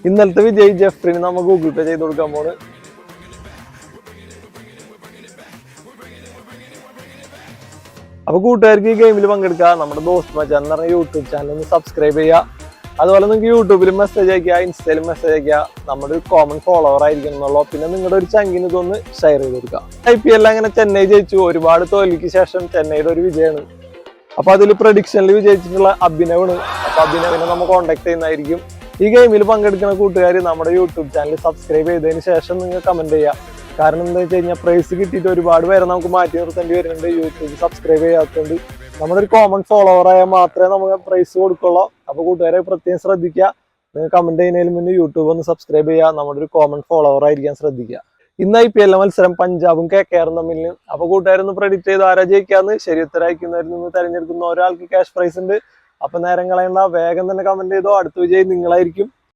ഇന്നലത്തെ വിജയ് ജെഫ്രിന് നമ്മൾ ഗൂഗിൾ പേ ചെയ്ത് കൊടുക്കാൻ പോണ്. അപ്പൊ കൂട്ടുകാർക്ക് ഈ ഗെയിമിൽ പങ്കെടുക്കുക. നമ്മുടെ ദോസ്ത് മച്ചാൻ എന്ന് പറഞ്ഞ യൂട്യൂബ് ചാനൽ ഒന്ന് സബ്സ്ക്രൈബ് ചെയ്യുക. അതുപോലെ നിങ്ങൾക്ക് യൂട്യൂബിലും മെസ്സേജ് അയക്കുക, ഇൻസ്റ്റയിലും മെസ്സേജ് അയക്കുക. നമ്മുടെ ഒരു കോമൺ ഫോളോവർ ആയിരിക്കണം എന്നുള്ളൂ. പിന്നെ നിങ്ങളുടെ ഒരു ചങ്കിന് ഇതൊന്ന് ഷെയർ ചെയ്ത് കൊടുക്കുക. IPL അങ്ങനെ ചെന്നൈ ജയിച്ചു. ഒരുപാട് തോൽവിക്ക് ശേഷം ചെന്നൈയുടെ ഒരു വിജയമാണ്. അപ്പൊ അതിൽ പ്രഡിക്ഷനിൽ വിജയിച്ചിട്ടുള്ള അഭിനവാണ്. അപ്പൊ അഭിനവിനെ നമ്മൾ കോൺടാക്ട് ചെയ്യുന്നതായിരിക്കും. ഈ ഗെയിമിൽ പങ്കെടുക്കുന്ന കൂട്ടുകാർ നമ്മുടെ യൂട്യൂബ് ചാനൽ സബ്സ്ക്രൈബ് ചെയ്തതിന് ശേഷം നിങ്ങൾ കമന്റ് ചെയ്യുക. കാരണം എന്താ വെച്ച് കഴിഞ്ഞാൽ പ്രൈസ് കിട്ടിയിട്ട് ഒരുപാട് പേരെ നമുക്ക് മാറ്റി നിർത്തേണ്ടി വരുന്നുണ്ട് യൂട്യൂബ് സബ്സ്ക്രൈബ് ചെയ്യാത്തതുകൊണ്ട്. നമ്മുടെ ഒരു കോമൺ ഫോളോവർ ആയാൽ മാത്രമേ നമുക്ക് പ്രൈസ് കൊടുക്കുള്ളൂ. അപ്പൊ കൂട്ടുകാരെ പ്രത്യേകം ശ്രദ്ധിക്കുക. നിങ്ങൾ കമന്റ് ചെയ്യുന്നതിന് മുന്നേ യൂട്യൂബ് ഒന്ന് സബ്സ്ക്രൈബ് ചെയ്യുക. നമ്മുടെ ഒരു കോമൺ ഫോളോവർ ആയിരിക്കാൻ ശ്രദ്ധിക്കുക. ഇന്ന് IPL മത്സരം പഞ്ചാബും KKR തമ്മിൽ. അപ്പൊ കൂട്ടുകാരൊന്ന് പ്രഡിക്റ്റ് ചെയ്ത് ആരാ ജയിക്കാന്ന്. ശരി ഉത്തരം അയക്കുന്നവരിൽ നിന്ന് തെരഞ്ഞെടുക്കുന്ന ഒരാൾക്ക് ക്യാഷ് പ്രൈസ് ഉണ്ട്. അപ്പൊ നേരം കളയണ്ട, വേഗം തന്നെ കമന്റ് ചെയ്തോ. അടുത്ത വിജയം നിങ്ങളായിരിക്കും.